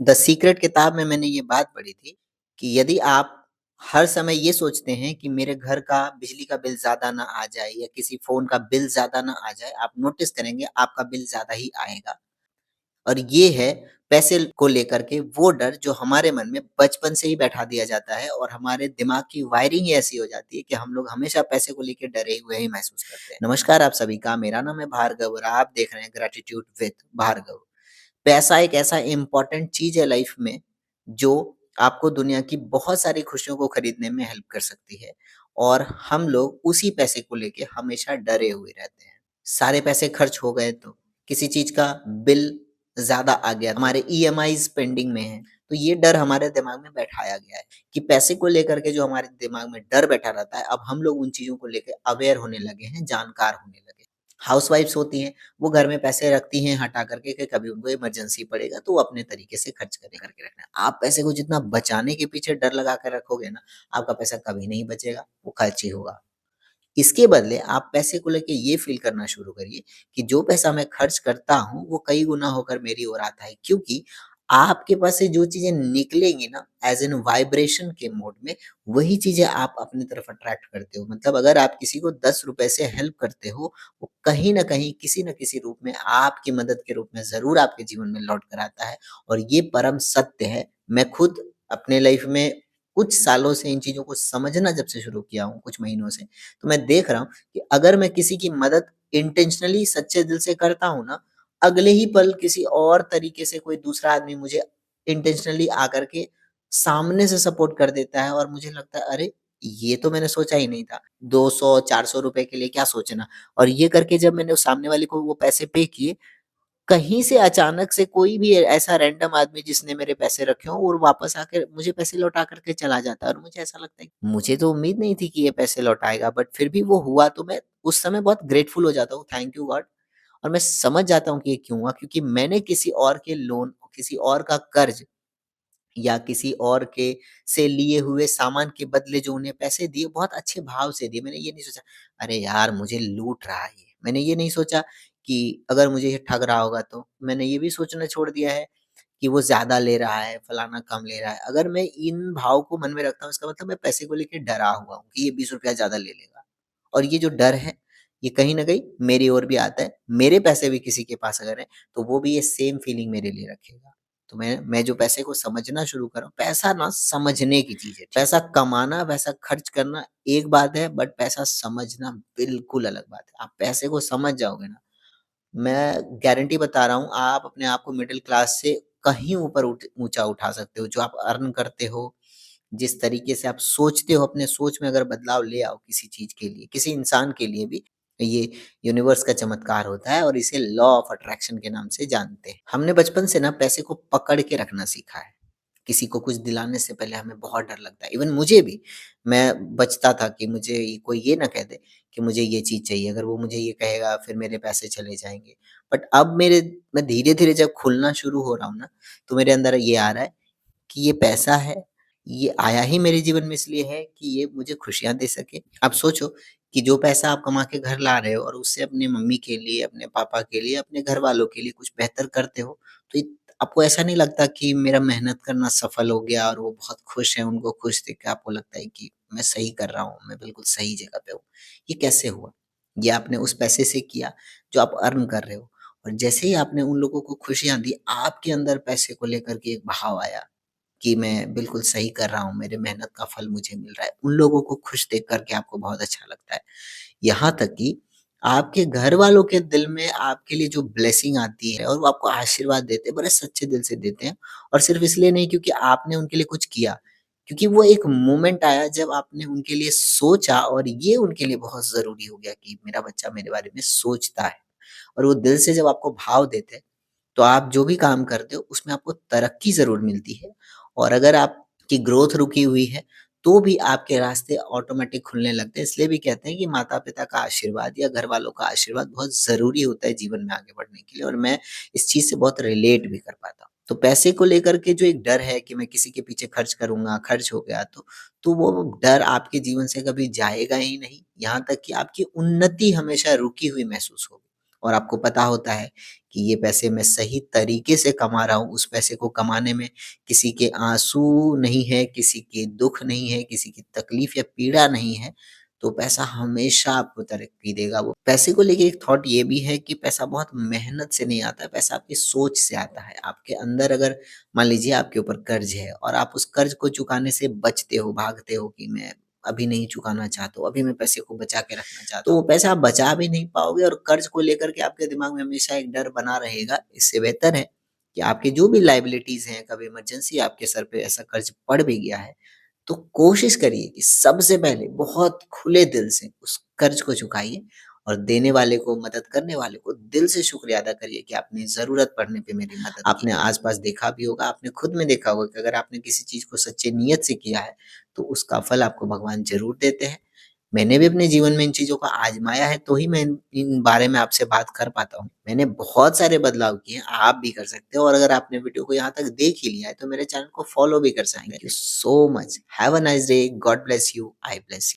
The secret किताब में मैंने ये बात पढ़ी थी कि यदि आप हर समय ये सोचते हैं कि मेरे घर का बिजली का बिल ज़्यादा ना आ जाए या किसी फ़ोन का बिल ज़्यादा ना आ जाए, आप नोटिस करेंगे आपका बिल ज़्यादा ही आएगा। और ये है पैसे को लेकर के वो डर जो हमारे मन में बचपन से ही बैठा दिया जाता है और हमारे दिमाग की वायरिंग ही ऐसी हो जाती है कि हम लोग हमेशा पैसे को लेके डरे हुए ही महसूस करते हैं। नमस्कार आप सभी का, मेरा नाम है भार्गव और आप देख रहे हैं ग्रैटिट्यूड विद भार्गव। पैसा एक ऐसा इम्पोर्टेंट चीज़ है लाइफ में, जो आपको दुनिया की बहुत सारी खुशियों को खरीदने में हेल्प कर सकती है और हम लोग उसी पैसे को लेके हमेशा डरे हुए रहते हैं। सारे पैसे खर्च हो गए तो, किसी चीज़ का बिल ज़्यादा आ गया, हमारे ईएमआईज़ पेंडिंग में हैं, तो ये डर हमारे दिमाग में बैठाया गया है कि पैसे को लेकर के जो हमारे दिमाग में डर बैठा रहता है, अब हम लोग उन चीज़ों को लेके अवेयर होने लगे हैं, जानकार होने लगे। हाउसवाइफ्स होती हैं, वो घर में पैसे रखती हैं हटा करके कि कभी उनको इमरजेंसी पड़ेगा तो वो अपने तरीके से खर्च करें करके रखना है। आप पैसे को जितना बचाने के पीछे डर लगा कर रखोगे ना, आपका पैसा कभी नहीं बचेगा, वो खर्च ही होगा। इसके बदले आप पैसे को लेके ये फ़ील करना शुरू करिए कि जो पैसा मैं खर्च करता हूँ, वो कई गुना होकर मेरी ओर आता है, क्योंकि आपके पास से जो चीज़ें निकलेंगी ना एज़ एन वाइब्रेशन के मोड में, वही चीज़ें आप अपनी तरफ अट्रैक्ट करते हो। मतलब अगर आप किसी को ₹10 से हेल्प करते हो, वो कहीं न कहीं, किसी न किसी रूप में आपकी मदद के रूप में ज़रूर आपके जीवन में लौट कर आता है और ये परम सत्य है। मैं खुद अपने लाइफ़ में कुछ सालों से इन चीज़ों को समझना जब से शुरू किया हूँ, कुछ महीनों से, तो मैं देख रहा हूँ कि अगर मैं किसी की मदद इंटेंशनली सच्चे दिल से करता हूँ ना, अगले ही पल किसी और तरीके से कोई दूसरा आदमी मुझे इंटेंशनली आकर के सामने से सपोर्ट कर देता है और मुझे लगता है अरे! ये तो मैंने सोचा ही नहीं था। 200-400 रुपए के लिए क्या सोचना, और ये करके जब मैंने उस सामने वाले को वो पैसे पे किए, कहीं से अचानक से कोई भी ऐसा रैंडम आदमी जिसने मेरे पैसे रखे हों और वापस आकर मुझे पैसे लौटा कर के चला जाता है और मुझे ऐसा लगता है मुझे तो उम्मीद नहीं थी कि ये पैसे लौटाएगा, बट फिर भी वो हुआ तो मैं उस समय बहुत ग्रेटफुल हो जाता हूँ, थैंक यू गॉड। और मैं समझ जाता हूँ कि ये क्यों हुआ, क्योंकि मैंने किसी और के लोन, किसी और का कर्ज या किसी और के से लिए हुए सामान के बदले जो उन्हें पैसे दिए, बहुत अच्छे भाव से दिए। मैंने ये नहीं सोचा, अरे यार मुझे लूट रहा है ये। मैंने ये नहीं सोचा कि अगर मुझे ये ठग रहा होगा तो। मैंने ये भी सोचना छोड़ दिया है कि वो ज़्यादा ले रहा है, फलाना कम ले रहा है। अगर मैं इन भाव को मन में रखता हूँ, इसका मतलब मैं पैसे को लेके डरा हुआ हूँ कि ये ₹20 ज़्यादा ले लेगा। और ये जो डर है, ये कहीं न कहीं मेरी ओर भी आता है। मेरे पैसे भी किसी के पास अगर हैं, तो वो भी ये सेम फीलिंग मेरे लिए रखेगा। तो मैं जो पैसे को समझना शुरू करा हूँ, पैसा ना समझने की चीज़ है। पैसा कमाना, पैसा खर्च करना एक बात है, बट पैसा समझना बिल्कुल अलग बात है। आप पैसे को समझ जाओगे ना, मैं गारंटी बता रहा हूँ, आप अपने आप को मिडल क्लास से कहीं ऊपर ऊँचा उठा सकते हो। जो आप अर्न करते हो, जिस तरीके से आप सोचते हो, अपने सोच में अगर बदलाव ले आओ किसी चीज़ के लिए, किसी इंसान के लिए भी, ये यूनिवर्स का चमत्कार होता है और इसे लॉ ऑफ अट्रैक्शन के नाम से जानते हैं। हमने बचपन से ना पैसे को पकड़ के रखना सीखा है। किसी को कुछ दिलाने से पहले हमें बहुत डर लगता है। इवन मुझे भी, मैं बचता था कि मुझे कोई ये ना कह दे कि मुझे ये चीज़ चाहिए, अगर वो मुझे ये कहेगा फिर मेरे पैसे चले जाएँगे। बट अब मैं धीरे-धीरे जब खुलना शुरू हो रहा हूँ ना, तो मेरे अंदर ये आ रहा है कि ये पैसा है, ये आया ही मेरे जीवन में इसलिए है कि ये मुझे खुशियाँ दे सके। आप सोचो कि जो पैसा आप कमा के घर ला रहे हो और उससे अपनी मम्मी के लिए, अपने पापा के लिए, अपने घरवालों के लिए कुछ बेहतर करते हो, तो आपको ऐसा नहीं लगता कि मेरा मेहनत करना सफल हो गया और वो बहुत खुश हैं, उनको खुश देख के आपको लगता है कि मैं सही कर रहा हूँ, मैं बिल्कुल सही जगह पे हूँ। ये कैसे हुआ? ये आपने उस पैसे से किया जो आप अर्न कर रहे हो, और जैसे ही आपने उन लोगों को खुशियाँ दी, आपके अंदर पैसे को लेकर के एक भाव आया कि मैं बिल्कुल सही कर रहा हूँ, मेरे मेहनत का फल मुझे मिल रहा है। उन लोगों को खुश देख कर के आपको बहुत अच्छा लगता है। यहाँ तक कि आपके घर वालों के दिल में आपके लिए जो ब्लेसिंग आती है और वो आपको आशीर्वाद देते हैं, बड़े सच्चे दिल से देते हैं, और सिर्फ़ इसलिए नहीं क्योंकि आपने उनके लिए कुछ किया, क्योंकि वो एक मोमेंट आया जब आपने उनके लिए सोचा और ये उनके लिए बहुत ज़रूरी हो गया कि मेरा बच्चा मेरे बारे में सोचता है। और वो दिल से जब आपको भाव देते हैं, तो आप जो भी काम करते हो उसमें आपको तरक्की ज़रूर मिलती है, और अगर आपकी ग्रोथ रुकी हुई है, तो भी आपके रास्ते ऑटोमेटिक खुलने लगते हैं। इसलिए भी कहते हैं कि माता-पिता का आशीर्वाद या घरवालों का आशीर्वाद बहुत ज़रूरी होता है जीवन में आगे बढ़ने के लिए, और मैं इस चीज़ से बहुत रिलेट भी कर पाता हूँ। तो पैसे को लेकर के जो एक डर है कि मैं किसी के पीछे खर्च करूँगा, खर्च हो गया तो वो डर आपके जीवन से कभी जाएगा ही नहीं, यहाँ तक कि आपकी उन्नति हमेशा रुकी हुई महसूस होगी। और आपको पता होता है कि ये पैसे मैं सही तरीके से कमा रहा हूँ, उस पैसे को कमाने में किसी के आँसू नहीं है, किसी के दुःख नहीं है, किसी की तकलीफ़ या पीड़ा नहीं है, तो पैसा हमेशा आपको तरक्की देगा। वो पैसे को लेके एक थॉट ये भी है कि पैसा बहुत मेहनत से नहीं आता है, पैसा आपकी सोच से आता है। आपके अंदर अगर मान लीजिए आपके ऊपर कर्ज़ है और आप उस कर्ज़ को चुकाने से बचते हो, भागते हो कि मैं अभी नहीं चुकाना चाहता हूँ, अभी मैं पैसे को बचा के रखना चाहता हूँ, तो वो पैसा आप बचा भी नहीं पाओगे और कर्ज़ को लेकर के आपके दिमाग में हमेशा एक डर बना रहेगा। इससे बेहतर है कि आपकी जो भी लायबिलिटीज़ हैं, कभी इमरजेंसी आपके सर पे ऐसा कर्ज़ पड़ भी गया है, तो कोशिश करिए कि सबसे पहले बहुत खुले दिल से उस कर्ज़ को चुकाइए और देने वाले को, मदद करने वाले को दिल से शुक्रिया अदा करिए कि आपने ज़रूरत पड़ने पे मेरी मदद की। आपने आस-पास देखा भी होगा, आपने खुद में देखा होगा कि अगर आपने किसी चीज़ को सच्चे नियत से किया है, तो उसका फल आपको भगवान ज़रूर देते हैं। मैंने भी अपने जीवन में इन चीज़ों को आज़माया है, तो ही मैं इन इन बारे में आपसे बात कर पाता हूँ। मैंने बहुत सारे बदलाव किए हैं, आप भी कर सकते हो और अगर आपने वीडियो को यहाँ तक देख ही लिया है, तो मेरे चैनल को फ़ॉलो भी कर सकते हैं। Thank you so much. Have a nice day. God bless you. I bless you.